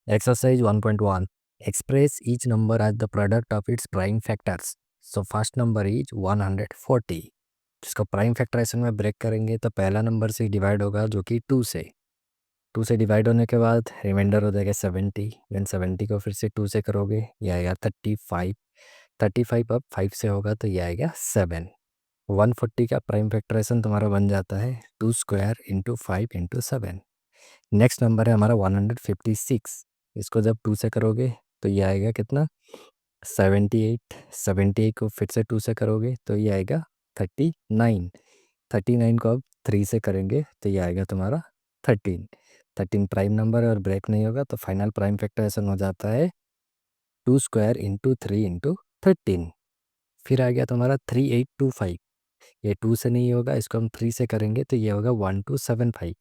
Exercise 1.1. Express each number as the product of its prime factors. So first number is 140. जिसको prime factorisation में break करेंगे तो पहला number से divide होगा जो कि 2 से डिवाइड होने के बाद रिमाइंडर हो जाएगा 70। देन 70 को फिर से 2 से करोगे ये आएगा 35। 35 अब 5 से होगा तो ये आएगा 7। 140 का प्राइम फैक्टराइजेशन तुम्हारा बन जाता है 2 square into 5 into 7। Next number है हमारा 156। इसको जब 2 से करोगे तो ये आएगा कितना 78। 78 को फिर से 2 से करोगे तो ये आएगा 39। 39 को अब 3 से करेंगे तो ये आएगा तुम्हारा 13। 13 प्राइम नंबर है और ब्रेक नहीं होगा तो फाइनल प्राइम फैक्टराइजेशन हो जाता है 2 स्क्वायर इंटू 3 इंटू 13। फिर आ गया तुम्हारा 3825। ये 2 से नहीं होगा, इसको हम 3 से करेंगे तो ये होगा 1275।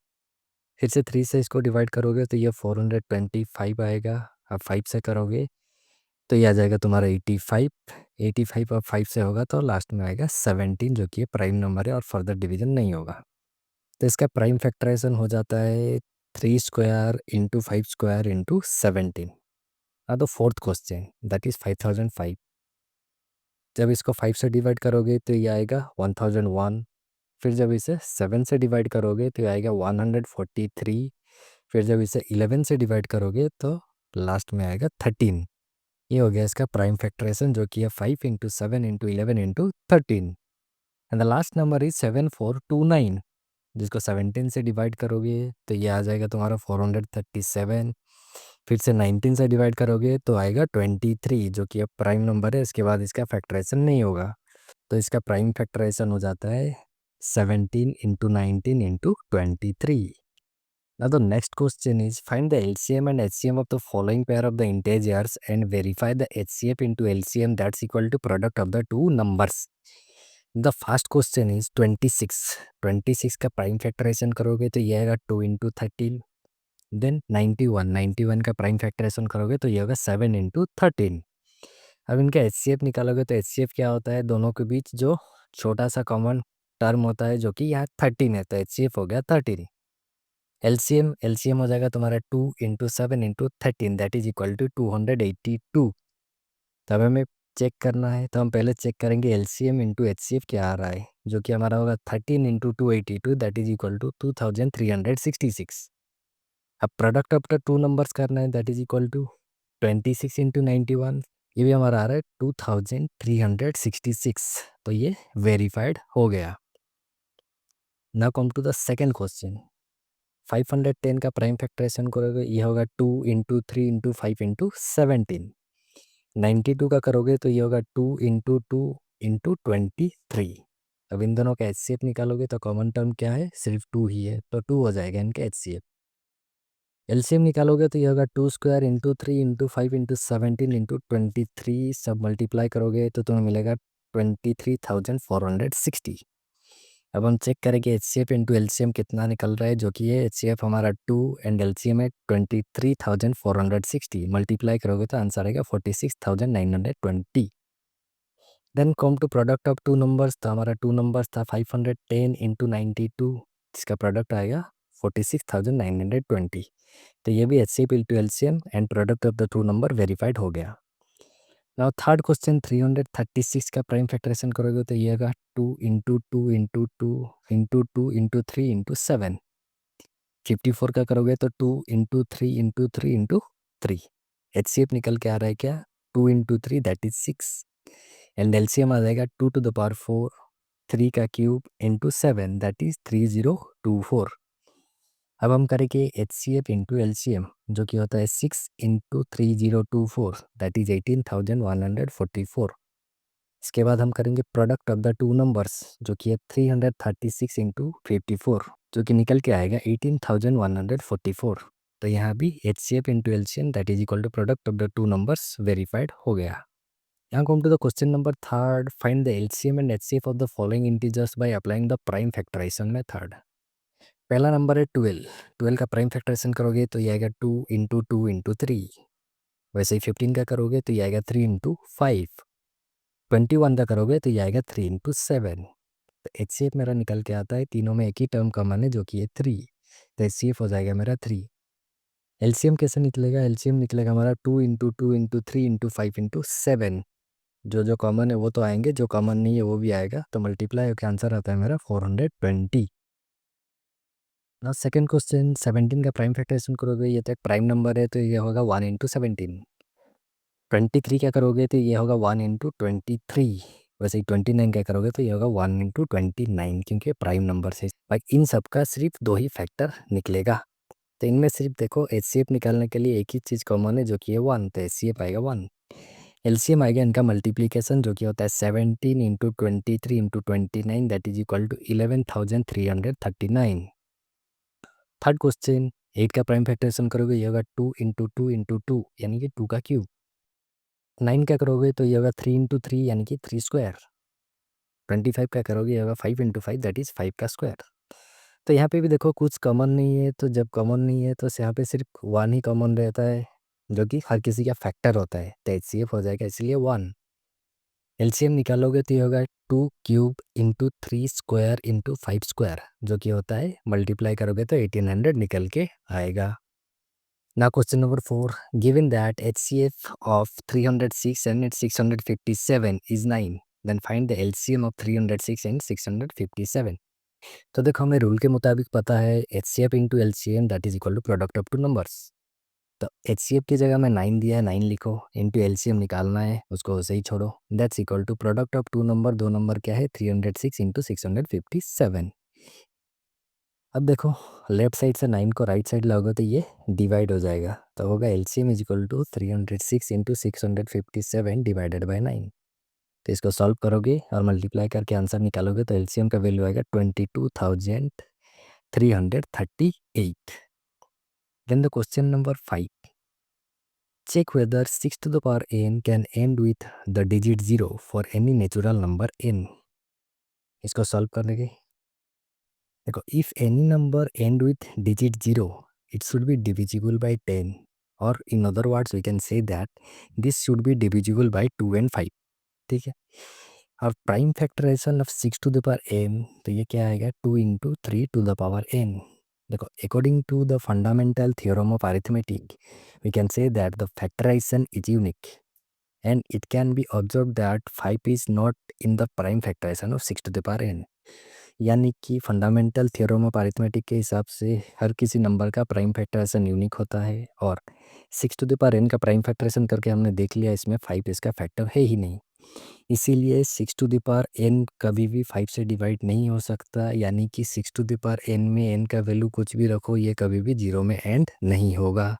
फिर से 3 से इसको डिवाइड करोगे तो ये 425 आएगा। अब 5 से करोगे तो ये आ जाएगा तुम्हारा 85। 85 अब 5 से होगा तो लास्ट में आएगा 17 जो कि ये प्राइम नंबर है और फर्दर डिवीजन नहीं होगा। तो इसका प्राइम फैक्टराइजेशन हो जाता है 3 स्क्वायर इंटू 5 स्क्वायर इंटू 17। हाँ तो फोर्थ क्वेश्चन दैट इज़ 5005। जब इसको 5 से डिवाइड करोगे तो ये आएगा 1001। फिर जब इसे 7 से डिवाइड करोगे तो ये आएगा 143। फिर जब इसे 11 से डिवाइड करोगे तो लास्ट में आएगा 13। ये हो गया इसका प्राइम फैक्टराइजेशन जो कि है 5 into 7 into 11 into 13। And the last number is 7429। जिसको 17 से डिवाइड करोगे तो ये आ जाएगा तुम्हारा 437। फिर से 19 से डिवाइड करोगे तो आएगा 23 जो कि अब प्राइम नंबर है। इसके बाद इसका फैक्टराइजेशन नहीं होगा तो इसका प्राइम फैक्टराइजेशन हो जाता है 17 into 19 into 23। Now the next question is find the LCM and HCM of the following pair of the integers and verify the HCF into LCM that's equal to product of the two numbers. The first question is 26. 26 का prime factorisation करोगे तो ये आएगा 2 into 13। Then 91। 91 का prime factorisation करोगे तो ये होगा 7 इंटू 13। अब इनका HCF निकालोगे तो HCF क्या होता है, दोनों के बीच जो छोटा सा कॉमन टर्म होता है जो कि यहाँ 13 है तो HCF हो गया 13। एलसीएम हो जाएगा तुम्हारा 2 into 7 into 13 that is equal to 282। तब हमें चेक करना है तो हम पहले चेक करेंगे एलसीएम इंटू एचसीएफ क्या आ रहा है जो कि हमारा होगा 13 into 282 that is equal to 2366। अब product of the two numbers करना है that is equal to 26 into 91। ये भी हमारा आ रहा है 2366 तो ये वेरीफाइड हो गया। Now come to the second question. 510 का प्राइम फैक्टराइजेशन करोगे ये होगा 2 इंटू 3 इंटू 5 इंटू 17। 92 का करोगे तो ये होगा 2 इंटू 2 इंटू 23। अब इन दोनों का एचसीएफ निकालोगे तो कॉमन टर्म क्या है, सिर्फ 2 ही है तो 2 हो जाएगा इनका एचसीएफ। एलसीएम निकालोगे तो ये होगा 2 square into 3 into 5 into 17 into 23। सब मल्टीप्लाई करोगे तो तुम्हें मिलेगा 23,460। अब हम चेक करेंगे H C F into L C M कितना निकल रहा है जो कि ये एच सी एफ हमारा 2 एंड एल सी एम है 23,460। मल्टीप्लाई करोगे तो आंसर आएगा 46,920। Then come to product of two numbers. तो हमारा टू नंबर्स था 510 इंटू 92 जिसका प्रोडक्ट आएगा 46,920। तो ये भी H C F into L C M and product of the two number verified हो गया। नाउ थर्ड क्वेश्चन 336 का प्राइम फैक्टराइजेशन करोगे तो ये होगा 2 into 2 into 2 into 2 into 3 into 7। 54 का करोगे तो 2 into 3 into 3 into 3। H C F निकल के आ रहा है क्या 2 into 3 that is 6 and LCM आ जाएगा 2 टू द पावर 4 3 का क्यूब इंटू 7 दैट इज 3024। अब हम करेंगे H C F into L C M जो कि होता है 6 इंटू 3024 दैट इज 18,144। इसके बाद हम करेंगे product of the two numbers जो कि है 336 इंटू 54 जो कि निकल के आएगा 18,144। तो यहाँ भी H C F into L C M that is equal to product of the two numbers verified हो गया। यहाँ come to the question number third find the LCM and HCF of the following integers by applying the prime factorisation method. पहला number है 12। 12 का prime factorisation करोगे तो ये आएगा 2 इंटू 2 इंटू 3। वैसे ही 15 का करोगे तो ये आएगा 3 इंटू 5। 21 का करोगे तो ये आएगा 3 इंटू 7। तो एच सी एफ मेरा निकल के आता है, तीनों में एक ही टर्म कॉमन है जो कि है 3। तो एच सी एफ हो जाएगा मेरा 3। एलसीएम कैसे निकलेगा? एलसीएम निकलेगा हमारा 2 × 2 × 3 × 5 × 7। जो जो कॉमन है वो तो आएंगे, जो कॉमन नहीं है वो भी आएगा, तो मल्टीप्लाई होकर आंसर आता है मेरा 420। ना सेकंड क्वेश्चन, 17 का प्राइम फैक्टराइजेशन करोगे, ये तो एक प्राइम नंबर है तो ये होगा 1 × 17। 23 क्या करोगे तो ये होगा 1 × 23। वैसे ही 29 क्या करोगे तो ये होगा 1 × 29, क्योंकि प्राइम नंबर से भाई इन सब का सिर्फ दो ही फैक्टर निकलेगा। तो इनमें सिर्फ देखो एचसीएफ निकालने के लिए एक ही चीज़ कॉमन है जो कि है 1, तो एचसीएफ आएगा 1। एलसीएम आएगा इनका मल्टीप्लीकेशन जो कि होता है 17 × 23 × 29 that is equal to 11,339। Third question, 8 का प्राइम फैक्टराइजेशन करोगे ये होगा 2 × 2 × 2 यानी कि 2 का क्यूब। 9 क्या करोगे तो ये होगा 3 × 3 यानी कि 3 स्क्वायर। 25 क्या करोगे ये होगा 5 × 5 दैट इज 5 का स्क्वायर। तो यहाँ पे भी देखो कुछ कॉमन नहीं है, तो जब कॉमन नहीं है तो यहाँ पे सिर्फ 1 ही कॉमन रहता है जो कि हर किसी का फैक्टर होता है, तो एचसीएफ हो जाएगा इसलिए 1। एलसीएम निकालोगे तो ये होगा 2³ × 3² × 5² जो कि होता है, मल्टीप्लाई करोगे तो 1800 निकल के आएगा। Now question number 4. Given that HCF of 306 and 657 is 9, then find the LCM of 306 and 657. तो देखो हमें रूल के मुताबिक पता है HCF into LCM that is equal to product of two numbers. तो HCF की जगह में 9 दिया है, 9 लिखो, इंटू LCM निकालना है उसको उसे ही छोड़ो, that's equal to product of two number, दो नंबर क्या है 306 इंटू 657। अब देखो लेफ्ट साइड से 9 को राइट साइड लाओगे तो ये डिवाइड हो जाएगा, तो होगा LCM is equal to 306 into 657 divided by 9। तो इसको सॉल्व करोगे और मल्टीप्लाई करके आंसर निकालोगे तो एलसीएम का वैल्यू आएगा 22,338। Then the question number 5, check whether 6 to the power n can end with the digit 0 for any natural number n। इसको सॉल्व करेंगे। देखो if any number end with digit 0 it should be divisible by 10, or in other words we can say that this should be divisible by 2 and 5। ठीक है, और prime factorisation of 6 to the power n, तो ये क्या आएगा 2 × 3 to the power n। देखो according to the fundamental theorem of arithmetic we can say that the factorisation is unique and it can be observed that 5 is not in the prime factorization of 6 to the power n। यानी कि fundamental theorem of arithmetic के हिसाब से हर किसी number का prime factorisation unique होता है, और 6 टू द पावर n का प्राइम फैक्टराइजेशन करके हमने देख लिया इसमें 5 इसका फैक्टर है ही नहीं, इसीलिए 6 टू द पावर n कभी भी 5 से डिवाइड नहीं हो सकता, यानी कि 6 टू द पावर n में n का वैल्यू कुछ भी रखो ये कभी भी 0 में एंड नहीं होगा।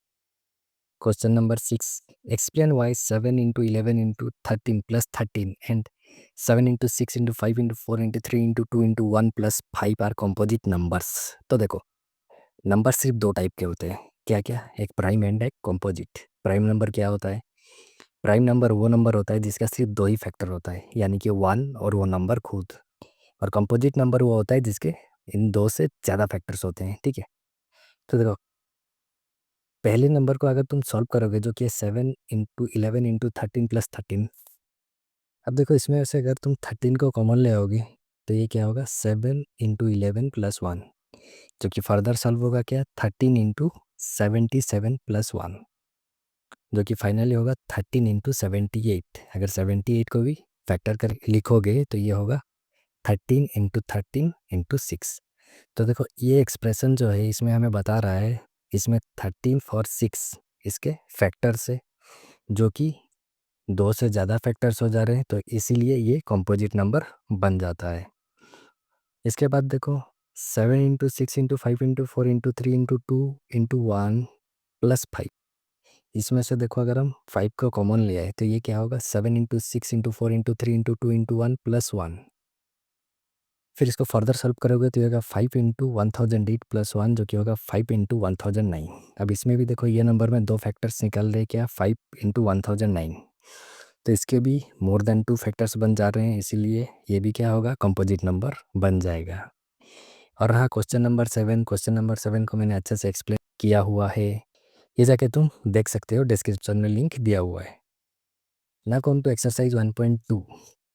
Question number 6, explain why 7 × 11 × 13 + 13 and 7 × 6 × 5 × 4 × 3 × 2 × 1 + 5 are composite numbers. तो देखो नंबर सिर्फ दो टाइप के होते हैं, क्या क्या, एक प्राइम एंड एक कॉम्पोजिट। प्राइम नंबर क्या होता है? प्राइम नंबर वो नंबर होता है जिसका सिर्फ दो ही फैक्टर होता है, यानी कि 1 और वो नंबर खुद। और कंपोजिट नंबर वो होता है जिसके इन दो से ज़्यादा फैक्टर्स होते हैं। ठीक है, तो देखो पहले नंबर को अगर तुम सॉल्व करोगे जो कि 7 × 11 × 13 + 13, अब देखो इसमें से अगर तुम 13 को कॉमन ले आओगे तो ये क्या होगा 7 × 11 + 1, जो कि फर्दर सॉल्व होगा क्या 13 × 77 + 1, जो कि फाइनली होगा 13 × 78। अगर 78 को भी फैक्टर कर लिखोगे तो ये होगा 13 × 13 × 6। तो देखो ये एक्सप्रेशन जो है इसमें हमें बता रहा है इसमें 13 और 6 इसके फैक्टर्स है, जो कि दो से ज़्यादा फैक्टर्स हो जा रहे हैं, तो इसीलिए ये कंपोजिट नंबर बन जाता है। इसके बाद देखो 7 × 6 × 5 × 4 × 3 × 2 × 1 + 5, इसमें से देखो अगर हम 5 को कॉमन ले आए तो ये क्या होगा 7 × 6 × 4 × 3 × 2 × 1 + 1। फिर इसको फर्दर सॉल्व करोगे तो ये होगा 5 × 1008 + 1, जो कि होगा 5 × 1009। अब इसमें भी देखो ये नंबर में दो फैक्टर्स निकल रहे क्या 5 × 1009, तो इसके भी मोर देन 2 फैक्टर्स बन जा रहे हैं, इसीलिए ये भी क्या होगा कंपोजिट नंबर बन जाएगा। और रहा क्वेश्चन नंबर 7, क्वेश्चन नंबर 7 को मैंने अच्छे से एक्सप्लेन किया हुआ है, ये जाके तुम देख सकते हो, डिस्क्रिप्शन में लिंक दिया हुआ है। ना कौन तो एक्सरसाइज 1.2,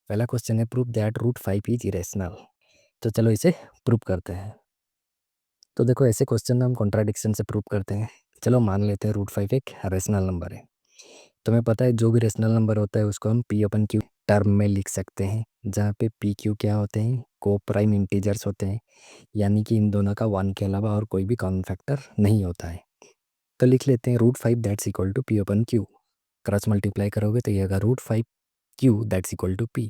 पहला क्वेश्चन है प्रूव दैट √5 इज इरेशनल। तो चलो इसे प्रूव करते हैं। तो देखो ऐसे क्वेश्चन हम कॉन्ट्राडिक्शन से प्रूव करते हैं। चलो मान लेते हैं रूट 5 एक रेशनल नंबर है। तुम्हें पता है जो भी रेशनल नंबर होता है उसको हम पी अपन क्यू टर्म में लिख सकते हैं, जहाँ पे पी क्यू क्या होते हैं, को प्राइम इंटीजर्स होते हैं, यानी कि इन दोनों का वन के अलावा और कोई भी कॉमन फैक्टर नहीं होता है। तो लिख लेते हैं root 5 that's equal to p upon q. Cross multiply करोगे तो ये होगा root 5 q that's equal to p.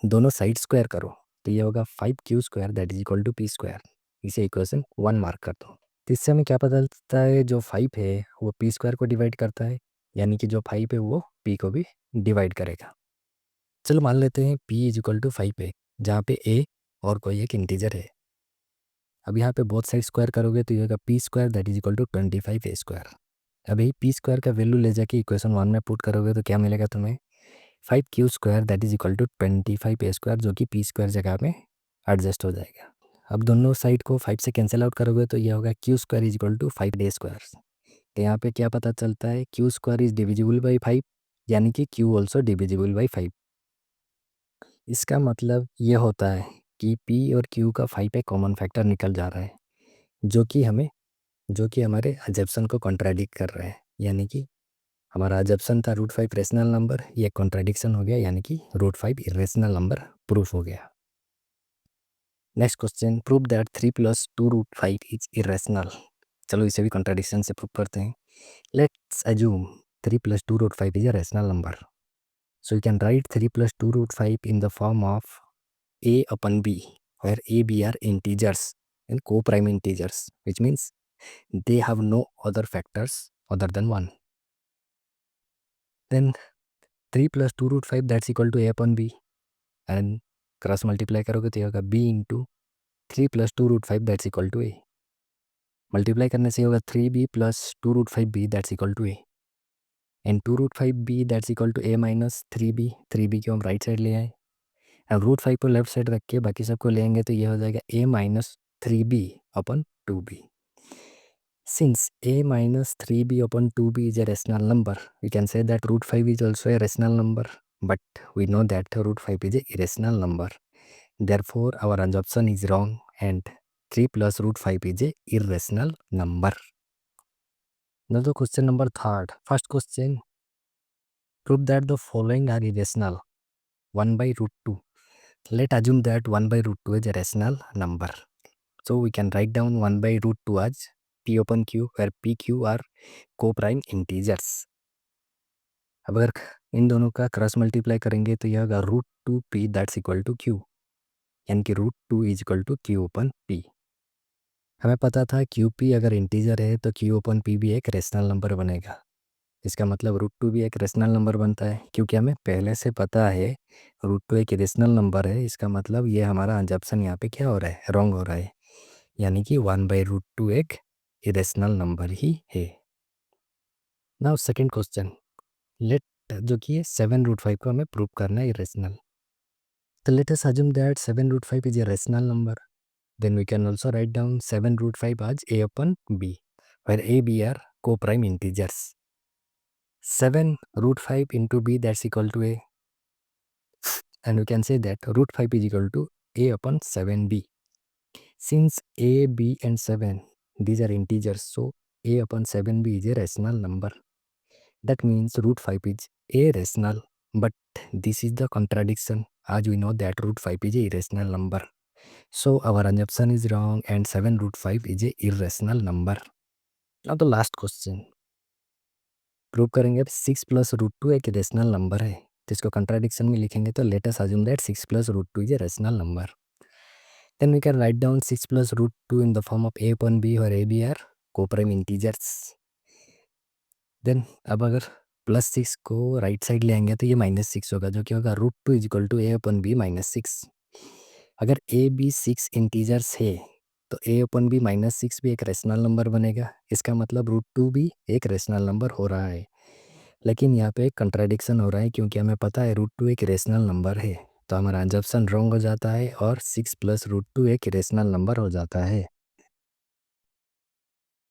दोनों साइड स्क्वायर करो तो ये होगा 5 q square that is equal to p square. इसे इक्वेशन 1 मार्क कर दो। तो इससे हमें क्या पता चलता है, जो 5 है वो पी स्क्वायर को डिवाइड करता है, यानी कि जो 5 है वो पी को भी डिवाइड करेगा। चलो मान लेते हैं p इज इक्वल टू 5 है, जहाँ पे a और कोई एक इंटीजर है। अब यहाँ पे बोथ साइड स्क्वायर करोगे तो ये होगा p square that is equal to 25a square. अभी पी स्क्वायर का वैल्यू ले जाके इक्वेशन 1 में पुट करोगे तो क्या मिलेगा तुम्हें, 5 q square that is equal to 25a square, जो कि पी स्क्वायर जगह में एडजस्ट हो जाएगा। अब दोनों साइड को 5 से कैंसिल आउट करोगे तो ये होगा q square is equal to 5a square. तो यहाँ पे क्या पता चलता है, q square is divisible by 5, यानी कि क्यू ऑल्सो डिविजिबल बाई 5। इसका मतलब ये होता है कि p और q का 5 पे कॉमन फैक्टर निकल जा रहा है, जो कि हमारे अजप्शन को कॉन्ट्राडिक्ट कर रहा है। यानी कि हमारा अजप्शन था रूट 5 रेशनल नंबर, ये कॉन्ट्राडिक्शन हो गया, यानी कि रूट 5 इरेशनल नंबर प्रूफ हो गया। Next question, prove that 3 plus 2 root 5 is irrational. चलो इसे भी कॉन्ट्राडिक्शन से प्रूव करते हैं। Let's assume 3 plus 2 root 5 is a rational number. So you can write 3 plus 2 root 5 in the form of a upon b, where a, b are integers and co-prime integers, which means they have no other factors other than 1. Then 3 plus 2 root 5 that's equal to a upon b, and cross multiply करोगे तो ये होगा b into 3 plus 2 root 5 that's equal to a. Multiply करने से होगा 3b plus 2 root 5b that's equal to a, and 2 root 5b that's equal to a minus 3b. 3b को हम right side ले आए, अब रूट 5 को लेफ्ट साइड रख के बाकी सबको लेंगे तो ये हो जाएगा a minus 3b upon 2b। Since a minus 3b upon 2b is a rational number, we can say that root 5 is also a rational number, but we know that root 5 is a irrational number. Therefore our assumption is wrong and 3 plus root 5 is a irrational number. Now the question number 3rd. First question, prove that the following are irrational. 1 by root 2. Let's assume that 1 by root 2 is a rational number. So we can write down 1 by root 2 as p upon q, where p, q are co-prime integers. अब अगर इन दोनों का cross multiply करेंगे तो यह होगा root 2 p that's equal to q, यानी कि root 2 is equal to q upon p। हमें पता था क्यू पी अगर इंटीजर है तो q ओपन p भी एक रेशनल नंबर बनेगा। इसका मतलब रूट 2 भी एक रेशनल नंबर बनता है, क्योंकि हमें पहले से पता है रूट 2 एक रेशनल नंबर है। इसका मतलब ये हमारा अंजप्शन यहाँ पे क्या हो रहा है, रॉन्ग हो रहा है, यानी कि 1 बाई रूट 2 एक इरेशनल नंबर ही है। नाउ सेकंड क्वेश्चन, लेट जो कि है 7 रूट 5 को हमें प्रूव करना है इरेशनल। तो let us assume that 7 root 5 is a rational number, then we can also write down 7 root 5 as a upon b, where a, b are co-prime integers. 7 root 5 into b that's equal to a, and we can say that root 5 is equal to a upon 7b. Since a, b and 7 these are integers, so a upon 7b is a rational number. That means root 5 is a rational, but this is the contradiction, as we know that root 5 is a irrational number. So our assumption is wrong and 7 root 5 is a irrational number. Now the last question, prove करेंगे अब 6 plus root 2 एक rational number है, तो इसको contradiction में लिखेंगे तो let us assume that 6 plus root 2 is a rational number. Then we can write down 6 plus root 2 in the form of a upon b, और a, b are coprime integers. Then अब अगर plus 6 को right side ले आएंगे तो ये minus 6 होगा, जो कि होगा root 2 is equal to a upon b minus 6। अगर a, b 6 इंटीजर्स है तो a upon b माइनस 6 भी एक रेशनल नंबर बनेगा। इसका मतलब रूट 2 भी एक रेशनल नंबर हो रहा है, लेकिन यहाँ पे एक कंट्राडिक्शन हो रहा है, क्योंकि हमें पता है रूट 2 एक रेशनल नंबर है, तो हमारा अंजप्शन रॉन्ग हो जाता है और 6 प्लस रूट 2 एक रेशनल नंबर हो जाता है।